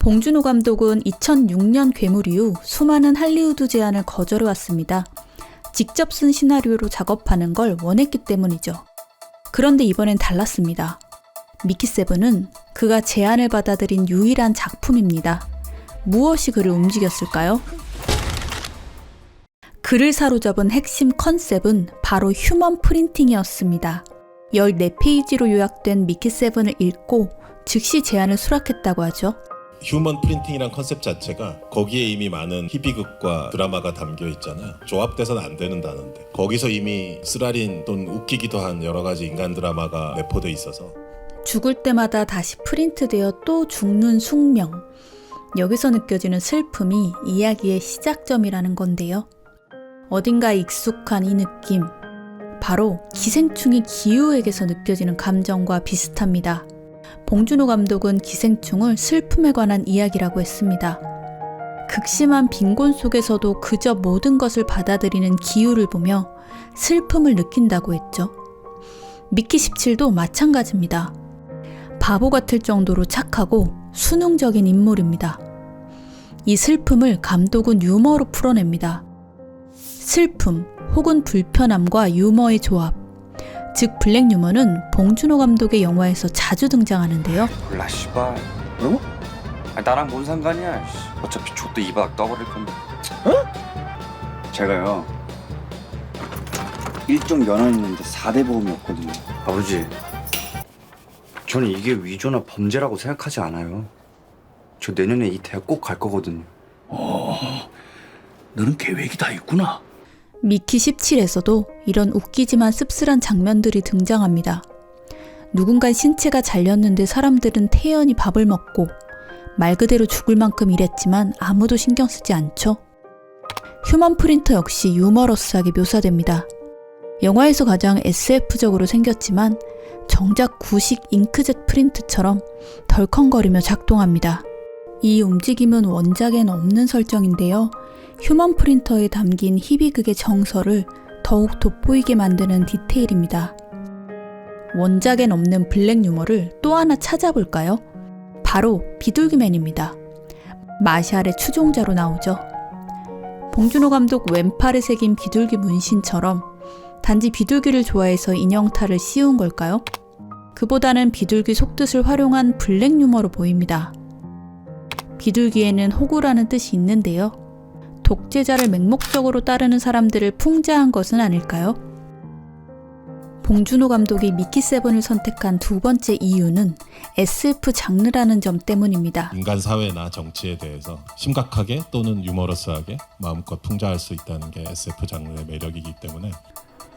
봉준호 감독은 2006년 괴물 이후 수많은 할리우드 제안을 거절해왔습니다. 직접 쓴 시나리오로 작업하는 걸 원했기 때문이죠. 그런데 이번엔 달랐습니다. 미키7은 그가 제안을 받아들인 유일한 작품입니다. 무엇이 그를 움직였을까요? 그를 사로잡은 핵심 컨셉은 바로 휴먼 프린팅이었습니다. 14페이지로 요약된 미키7을 읽고 즉시 제안을 수락했다고 하죠. 휴먼 프린팅이란 컨셉 자체가 거기에 이미 많은 희비극과 드라마가 담겨 있잖아요. 조합돼서는 안 되는 단어인데 거기서 이미 쓰라린 또는 웃기기도 한 여러 가지 인간 드라마가 내포돼 있어서 죽을 때마다 다시 프린트되어 또 죽는 숙명. 여기서 느껴지는 슬픔이 이야기의 시작점이라는 건데요. 어딘가 익숙한 이 느낌, 바로 기생충이 기우에게서 느껴지는 감정과 비슷합니다. 봉준호 감독은 기생충을 슬픔에 관한 이야기라고 했습니다. 극심한 빈곤 속에서도 그저 모든 것을 받아들이는 기우를 보며 슬픔을 느낀다고 했죠. 미키17도 마찬가지입니다. 바보 같을 정도로 착하고 수능적인 인물입니다. 이 슬픔을 감독은 유머로 풀어냅니다. 슬픔 혹은 불편함과 유머의 조합, 즉 블랙 유머는 봉준호 감독의 영화에서 자주 등장하는데요. 몰라 씨발. 어? 나랑 뭔 상관이야. 어차피 족도 이박 떠버릴 건데. 어? 제가요 1종 연원 있는데 4대 보험이 없거든요. 아버지, 저는 이게 위조나 범죄라고 생각하지 않아요. 저 내년에 이 대학 꼭 갈 거거든요. 너는 계획이 다 있구나. 미키17에서도 이런 웃기지만 씁쓸한 장면들이 등장합니다. 누군가 신체가 잘렸는데 사람들은 태연히 밥을 먹고 말 그대로 죽을 만큼 일했지만 아무도 신경 쓰지 않죠. 휴먼 프린터 역시 유머러스하게 묘사됩니다. 영화에서 가장 SF적으로 생겼지만 정작 구식 잉크젯 프린트처럼 덜컹거리며 작동합니다. 이 움직임은 원작엔 없는 설정인데요. 휴먼 프린터에 담긴 희비극의 정서를 더욱 돋보이게 만드는 디테일입니다. 원작엔 없는 블랙 유머를 또 하나 찾아볼까요? 바로 비둘기맨입니다. 마샬의 추종자로 나오죠. 봉준호 감독 왼팔에 새긴 비둘기 문신처럼 단지 비둘기를 좋아해서 인형탈을 씌운 걸까요? 그보다는 비둘기 속뜻을 활용한 블랙 유머로 보입니다. 비둘기에는 호구라는 뜻이 있는데요. 독재자를 맹목적으로 따르는 사람들을 풍자한 것은 아닐까요? 봉준호 감독이 미키7을 선택한 두 번째 이유는 SF 장르라는 점 때문입니다. 인간 사회나 정치에 대해서 심각하게 또는 유머러스하게 마음껏 풍자할 수 있다는 게 SF 장르의 매력이기 때문에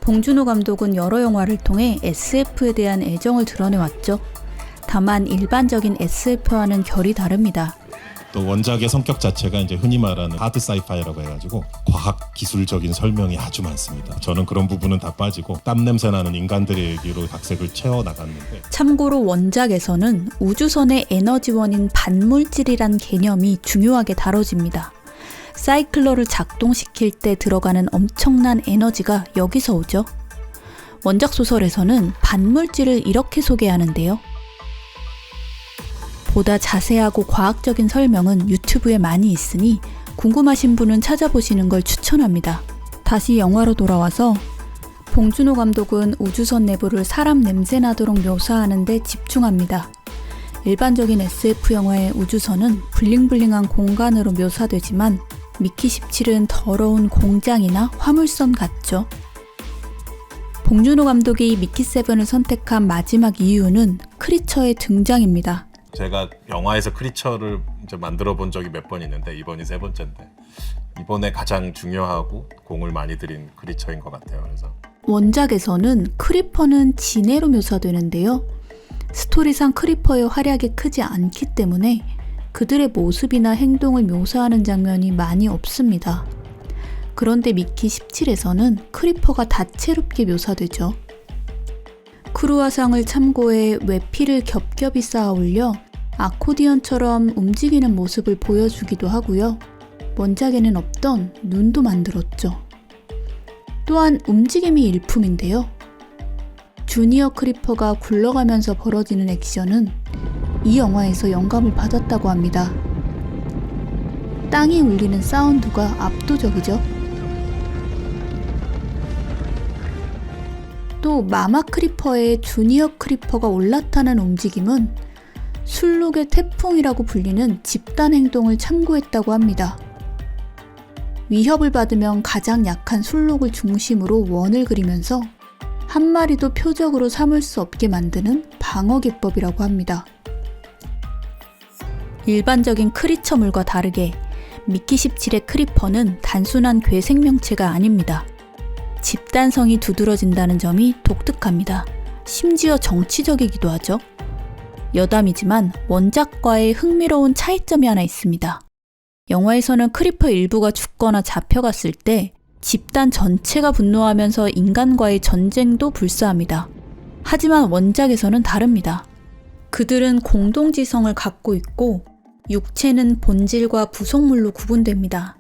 봉준호 감독은 여러 영화를 통해 SF에 대한 애정을 드러내왔죠. 다만 일반적인 SF와는 결이 다릅니다. 또 원작의 성격 자체가 이제 흔히 말하는 하드 사이파이라고 해가지고 과학 기술적인 설명이 아주 많습니다. 저는 그런 부분은 다 빠지고 땀 냄새 나는 인간들의 얘기로 각색을 채워 나갔는데, 참고로 원작에서는 우주선의 에너지원인 반물질이란 개념이 중요하게 다뤄집니다. 사이클러를 작동시킬 때 들어가는 엄청난 에너지가 여기서 오죠. 원작 소설에서는 반물질을 이렇게 소개하는데요. 보다 자세하고 과학적인 설명은 유튜브에 많이 있으니 궁금하신 분은 찾아보시는 걸 추천합니다. 다시 영화로 돌아와서 봉준호 감독은 우주선 내부를 사람 냄새 나도록 묘사하는 데 집중합니다. 일반적인 SF 영화의 우주선은 블링블링한 공간으로 묘사되지만 미키17은 더러운 공장이나 화물선 같죠. 봉준호 감독이 미키7을 선택한 마지막 이유는 크리처의 등장입니다. 제가 영화에서 크리처를 이제 만들어 본 적이 몇 번 있는데 이번이 세 번째인데 이번에 가장 중요하고 공을 많이 들인 크리처인 것 같아요. 그래서 원작에서는 크리퍼는 지네로 묘사되는데요. 스토리상 크리퍼의 활약이 크지 않기 때문에 그들의 모습이나 행동을 묘사하는 장면이 많이 없습니다. 그런데 미키17에서는 크리퍼가 다채롭게 묘사되죠. 크루아상을 참고해 외피를 겹겹이 쌓아 올려 아코디언처럼 움직이는 모습을 보여주기도 하고요. 원작에는 없던 눈도 만들었죠. 또한 움직임이 일품인데요. 주니어 크리퍼가 굴러가면서 벌어지는 액션은 이 영화에서 영감을 받았다고 합니다. 땅이 울리는 사운드가 압도적이죠. 또 마마 크리퍼의 주니어 크리퍼가 올라타는 움직임은 술록의 태풍이라고 불리는 집단 행동을 참고했다고 합니다. 위협을 받으면 가장 약한 술록을 중심으로 원을 그리면서 한 마리도 표적으로 삼을 수 없게 만드는 방어 기법이라고 합니다. 일반적인 크리처물과 다르게 미키 17의 크리퍼는 단순한 괴 생명체가 아닙니다. 집단성이 두드러진다는 점이 독특합니다. 심지어 정치적이기도 하죠. 여담이지만 원작과의 흥미로운 차이점이 하나 있습니다. 영화에서는 크리퍼 일부가 죽거나 잡혀갔을 때 집단 전체가 분노하면서 인간과의 전쟁도 불사합니다. 하지만 원작에서는 다릅니다. 그들은 공동지성을 갖고 있고 육체는 본질과 부속물로 구분됩니다.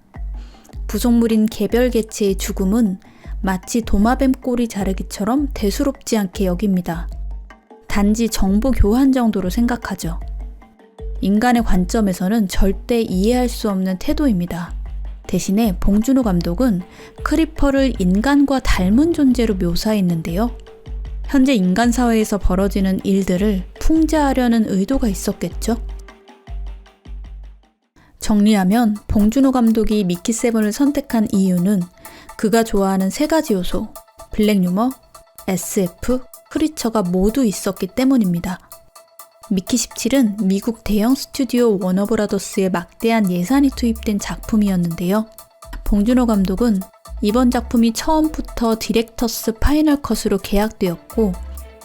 부속물인 개별 개체의 죽음은 마치 도마뱀 꼬리 자르기처럼 대수롭지 않게 여깁니다. 단지 정보 교환 정도로 생각하죠. 인간의 관점에서는 절대 이해할 수 없는 태도입니다. 대신에 봉준호 감독은 크리퍼를 인간과 닮은 존재로 묘사했는데요. 현재 인간 사회에서 벌어지는 일들을 풍자하려는 의도가 있었겠죠? 정리하면 봉준호 감독이 미키 7을 선택한 이유는 그가 좋아하는 3가지 요소, 블랙 유머, SF, 크리처가 모두 있었기 때문입니다. 미키 17은 미국 대형 스튜디오 워너브라더스의 막대한 예산이 투입된 작품이었는데요. 봉준호 감독은 이번 작품이 처음부터 디렉터스 파이널 컷으로 계약되었고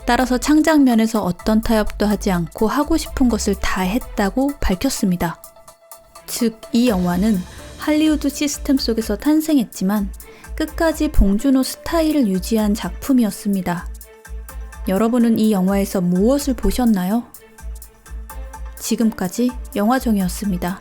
따라서 창작면에서 어떤 타협도 하지 않고 하고 싶은 것을 다 했다고 밝혔습니다. 즉, 이 영화는 할리우드 시스템 속에서 탄생했지만 끝까지 봉준호 스타일을 유지한 작품이었습니다. 여러분은 이 영화에서 무엇을 보셨나요? 지금까지 영화정이었습니다.